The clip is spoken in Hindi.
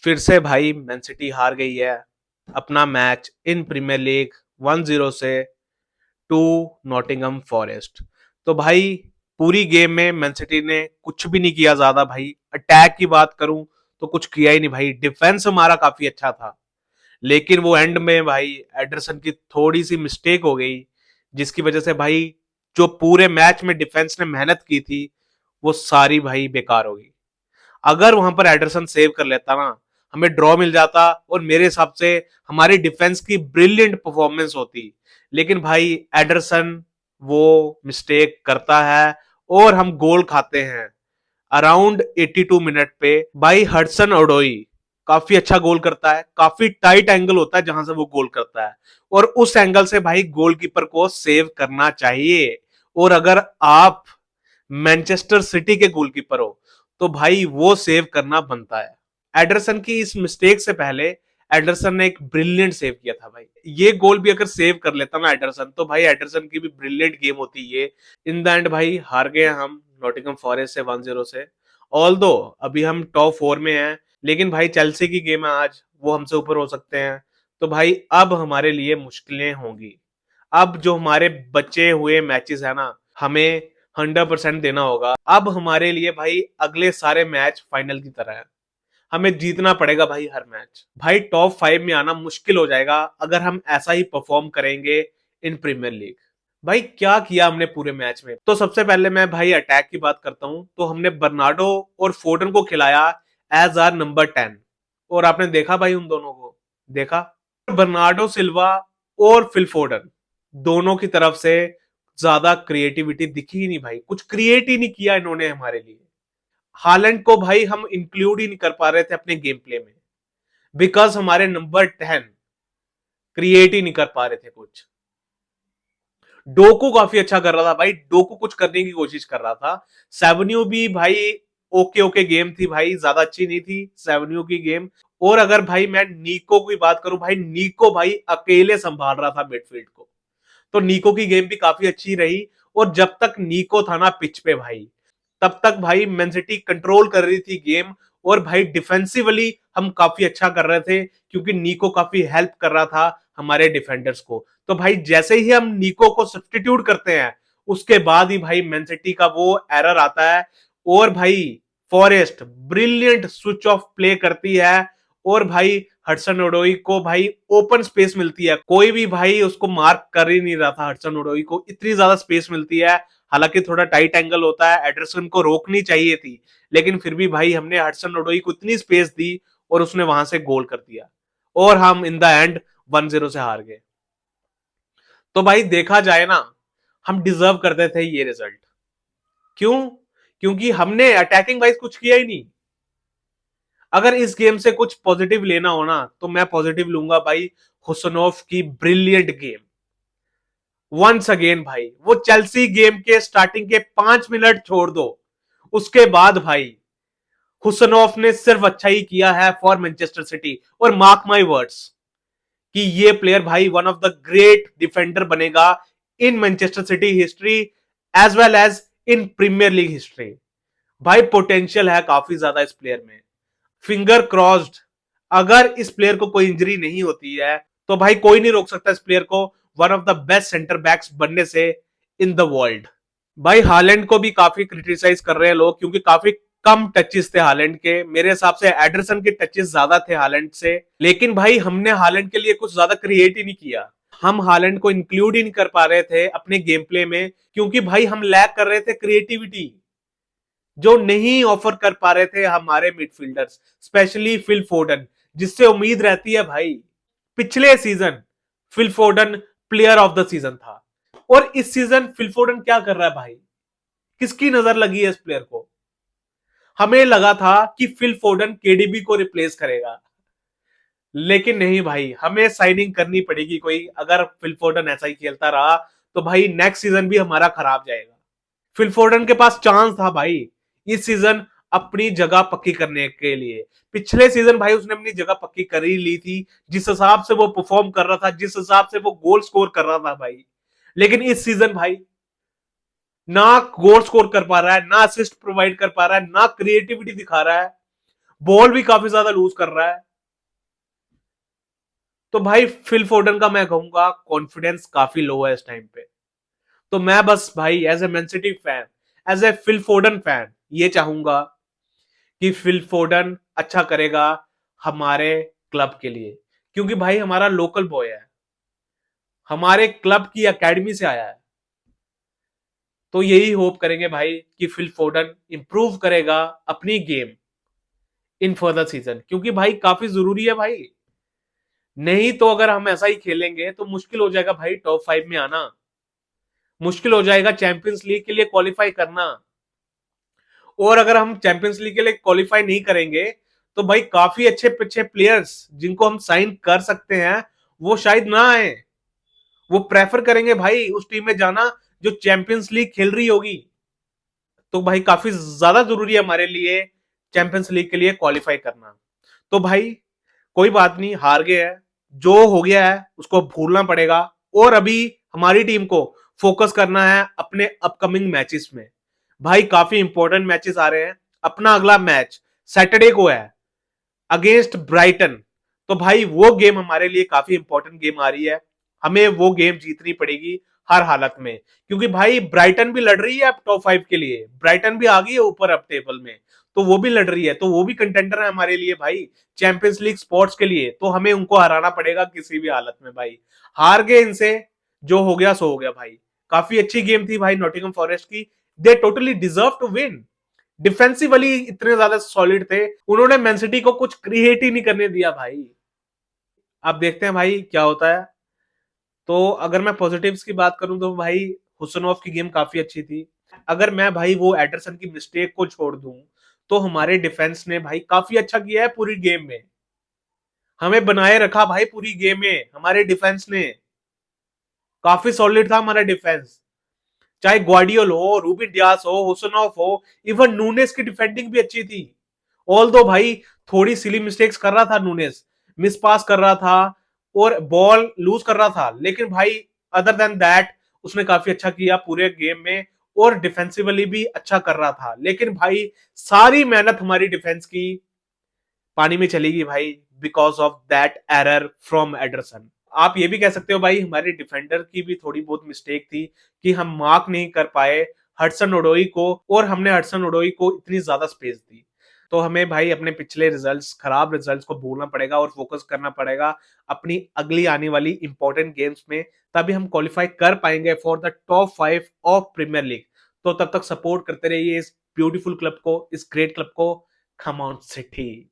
फिर से भाई मैन सिटी हार गई है अपना मैच इन प्रीमियर लीग 1-0 से टू नॉटिंघम फॉरेस्ट। तो भाई पूरी गेम में मैन सिटी ने कुछ भी नहीं किया ज्यादा भाई। अटैक की बात करूं तो कुछ किया ही नहीं भाई। डिफेंस हमारा काफी अच्छा था, लेकिन वो एंड में भाई एडरसन की थोड़ी सी मिस्टेक हो गई, जिसकी वजह से भाई जो पूरे मैच में डिफेंस ने मेहनत की थी वो सारी भाई बेकार हो गई। अगर वहां पर एडरसन सेव कर लेता ना, हमें ड्रॉ मिल जाता और मेरे हिसाब से हमारी डिफेंस की ब्रिलियंट परफॉर्मेंस होती। लेकिन भाई एडरसन वो मिस्टेक करता है और हम गोल खाते हैं अराउंड 82 मिनट पे। भाई हडसन ओडोई काफी अच्छा गोल करता है, काफी टाइट एंगल होता है जहां से वो गोल करता है, और उस एंगल से भाई गोलकीपर को सेव करना चाहिए। और अगर आप मैनचेस्टर सिटी के गोलकीपर हो तो भाई वो सेव करना बनता है। एडरसन की इस मिस्टेक से पहले एडरसन ने एक ब्रिलियंट सेव किया था भाई। ये गोल भी अगर सेव कर लेता ना एडरसन, तो भाई एडरसन की भी ब्रिलियंट गेम होती ये। इन द एंड भाई हार गए हम नॉटिंघम फॉरेस्ट से 1-0 से। ऑल दो अभी हम टॉप 4 में हैं, लेकिन भाई चेल्सी की गेम है आज, वो हमसे ऊपर हो सकते हैं। तो भाई अब हमारे लिए मुश्किलें होंगी। अब जो हमारे बचे हुए मैचेस है ना, हमें 100% देना होगा। अब हमारे लिए भाई अगले सारे मैच फाइनल की तरह है, हमें जीतना पड़ेगा भाई हर मैच। भाई टॉप 5 में आना मुश्किल हो जाएगा अगर हम ऐसा ही परफॉर्म करेंगे इन प्रीमियर लीग। भाई क्या किया हमने पूरे मैच में, तो सबसे पहले मैं भाई अटैक की बात करता हूं। तो हमने बर्नार्डो और फोर्डन को खिलाया एज आर नंबर 10, और आपने देखा भाई उन दोनों को, देखा बर्नार्डो सिल्वा और फिल फोर्डन दोनों की तरफ से ज्यादा क्रिएटिविटी दिखी ही नहीं भाई। कुछ क्रिएट ही नहीं किया इन्होंने हमारे लिए। हालैंड को भाई हम इंक्लूड ही नहीं कर पा रहे थे अपने गेम प्ले में, बिकॉज हमारे नंबर 10 क्रिएट ही नहीं कर पा रहे थे कुछ। डोकू काफी अच्छा कर रहा था भाई, डोकू कुछ करने की कोशिश कर रहा था। सेवन्यू भी भाई ओके ओके गेम थी भाई, ज्यादा अच्छी नहीं थी सेवन्यू की गेम। और अगर भाई मैं नीको की बात करूं, भाई नीको भाई अकेले संभाल रहा था मिडफील्ड को, तो नीको की गेम भी काफी अच्छी रही। और जब तक नीको था ना पिच पे भाई, तब तक भाई मैन सिटी कंट्रोल कर रही थी गेम। और भाई डिफेंसिवली हम काफी अच्छा कर रहे थे, क्योंकि नीको काफी हेल्प कर रहा था हमारे डिफेंडर्स को। तो भाई जैसे ही हम नीको को सब्स्टिट्यूट करते हैं, उसके बाद ही भाई मैन सिटी का वो एरर आता है। और भाई forest brilliant switch off play करती है, और भाई हडसन ओडोई को भाई ओपन स्पेस मिलती है। कोई भी भाई उसको मार्क कर ही नहीं रहा था, हडसन ओडोई को इतनी ज्यादा स्पेस मिलती है। हालांकि थोड़ा टाइट एंगल होता है, एडरसन को रोकनी चाहिए थी, लेकिन फिर भी भाई हमने हडसन ओडोई को इतनी स्पेस दी और उसने वहां से गोल कर दिया, और हम इन द एंड 1-0 से हार गए। तो भाई देखा जाए ना, हम डिजर्व करते थे ये रिजल्ट। क्यों? क्योंकि हमने अटैकिंग वाइज कुछ किया ही नहीं। अगर इस गेम से कुछ पॉजिटिव लेना हो ना, तो मैं पॉजिटिव लूंगा भाई हुसनोफ की ब्रिलियंट गेम। वंस अगेन भाई वो चेल्सी गेम के स्टार्टिंग के 5 मिनट छोड़ दो, उसके बाद भाई हुसनोफ ने सिर्फ अच्छा ही किया है फॉर मैनचेस्टर सिटी। और मार्क माई वर्ड्स कि ये प्लेयर भाई one of the great defender बनेगा in Manchester City history as well as in Premier League history. भाई पोटेंशियल है काफी ज्यादा इस प्लेयर में। फिंगर क्रॉस्ड, अगर इस प्लेयर को कोई इंजरी नहीं होती है, तो भाई कोई नहीं रोक सकता इस प्लेयर को one of the best centre backs बनने से इन द वर्ल्ड। भाई हालैंड को भी काफी क्रिटिसाइज कर रहे हैं लोग, क्योंकि काफी कम टचेस थे हालैंड के। मेरे हिसाब से एडरसन के टचेस ज्यादा थे हालैंड से, लेकिन भाई हमने हालैंड के लिए कुछ ज्यादा क्रिएट ही नहीं किया। हम हालैंड को इंक्लूड ही नहीं कर पा रहे थे अपने गेम प्ले में, क्योंकि भाई हम लैक कर रहे थे क्रिएटिविटी, जो नहीं ऑफर कर पा रहे थे हमारे मिडफील्डर्स, स्पेशली फिल फोर्डन, जिससे उम्मीद रहती है भाई। पिछले season Phil Foden player of the season था, और इस सीजन फिल फोर्डन क्या कर रहा है भाई? किसकी नजर लगी है इस प्लेयर को? हमें लगा था कि फिल फोर्डन केडीबी को रिप्लेस करेगा, लेकिन नहीं भाई, हमें साइनिंग करनी पड़ेगी कोई। अगर फिल फोर्डन ऐसा ही खेलता रहा तो भाई नेक्स्ट सीजन भी हमारा खराब जाएगा। फिल फोर्डन के पास चांस था भाई इस सीजन अपनी जगह पक्की करने के लिए। पिछले सीजन भाई उसने अपनी जगह पक्की कर ही ली थी, जिस हिसाब से वो परफॉर्म कर रहा था, जिस हिसाब से वो गोल स्कोर कर रहा था भाई। लेकिन इस सीजन भाई ना गोल स्कोर कर पा रहा है, ना असिस्ट प्रोवाइड कर पा रहा है, ना क्रिएटिविटी दिखा रहा है। बॉल भी काफी ज्यादा लूज कर रहा है। तो भाई फिल फोर्डन का मैं कहूंगा कॉन्फिडेंस काफी लो है इस टाइम पे। तो मैं बस भाई as a Man City fan, as a Phil Foden fan ये चाहूंगा कि फिल फोर्डन अच्छा करेगा हमारे क्लब के लिए, क्योंकि भाई हमारा लोकल बॉय है, हमारे क्लब की एकेडमी से आया है। तो यही होप करेंगे भाई कि फिल फोर्डन इंप्रूव करेगा अपनी गेम इन फर्दर सीजन, क्योंकि भाई काफी जरूरी है भाई। नहीं तो अगर हम ऐसा ही खेलेंगे तो मुश्किल हो जाएगा भाई टॉप 5 में आना, मुश्किल हो जाएगा चैंपियंस लीग के लिए क्वालिफाई करना। और अगर हम चैंपियंस लीग के लिए क्वालिफाई नहीं करेंगे तो भाई काफी अच्छे अच्छे प्लेयर्स जिनको हम साइन कर सकते हैं वो शायद ना आए, वो प्रेफर करेंगे भाई उस टीम में जाना जो चैंपियंस लीग खेल रही होगी। तो भाई काफी ज्यादा जरूरी है हमारे लिए चैंपियंस लीग के लिए क्वालिफाई करना। तो भाई कोई बात नहीं, हार गए हैं, जो हो गया है उसको भूलना पड़ेगा। और अभी हमारी टीम को फोकस करना है अपने अपकमिंग मैचेस में। भाई काफी इंपॉर्टेंट मैचेस आ रहे हैं। अपना अगला मैच सैटरडे को है अगेंस्ट ब्राइटन। तो भाई वो गेम हमारे लिए काफी इंपॉर्टेंट गेम आ रही है, हमें वो गेम जीतनी पड़ेगी हर हालत में, क्योंकि भाई ब्राइटन भी लड़ रही है अब टॉप 5 के लिए, ब्राइटन भी आ गई है ऊपर अब टेबल में। तो वो भी लड़ रही है, तो वो भी कंटेंडर है हमारे लिए भाई चैंपियंस लीग स्पोर्ट्स के लिए। तो हमें उनको हराना पड़ेगा किसी भी हालत में भाई। हार गए इनसे, जो हो गया सो हो गया भाई। काफी अच्छी गेम थी भाई नॉटिंघम फॉरेस्ट की, they totally deserve to win. Defensively इतने ज्यादा सॉलिड थे, उन्होंने मैन सिटी को कुछ क्रिएट ही नहीं करने दिया भाई। अब देखते हैं भाई क्या होता है। तो अगर मैं पॉजिटिव्स की बात करूं तो भाई हुसनोफ की गेम काफी अच्छी थी। अगर मैं भाई वो एडरसन की मिस्टेक को छोड़ दूं तो हमारे डिफेंस ने भाई काफी अच्छा किया है पूरी गेम में, हमें बनाए रखा भाई पूरी गेम में हमारे डिफेंस ने। काफी सॉलिड था हमारा डिफेंस, चाहे ग्वार्डियोल हो, रूबिन डियास हो, हुसनोफ हो, इवन नूनेस की डिफेंडिंग भी अच्छी थी। ऑल दो भाई थोड़ी सिली मिस्टेक्स कर रहा था नूनेस, मिस पास कर रहा था और बॉल लूज कर रहा था, लेकिन भाई अदर देन दैट उसने काफी अच्छा किया पूरे गेम में और डिफेंसिवली भी अच्छा कर रहा था। लेकिन भाई सारी मेहनत हमारी डिफेंस की पानी में चली गई भाई because of that error from Anderson. आप ये भी कह सकते हो भाई हमारे डिफेंडर की भी थोड़ी बहुत मिस्टेक थी कि हम मार्क नहीं कर पाए हडसन ओडोई को, और हमने हडसन ओडोई को इतनी ज्यादा स्पेस दी। तो हमें भाई अपने पिछले रिजल्ट्स, खराब रिजल्ट्स को भूलना पड़ेगा और फोकस करना पड़ेगा अपनी अगली आने वाली इंपॉर्टेंट गेम्स में, तभी हम क्वालिफाई कर पाएंगे for the top 5 of Premier League. तो तब तक सपोर्ट करते रहिए इस ब्यूटीफुल क्लब को, इस ग्रेट क्लब को। Come on city.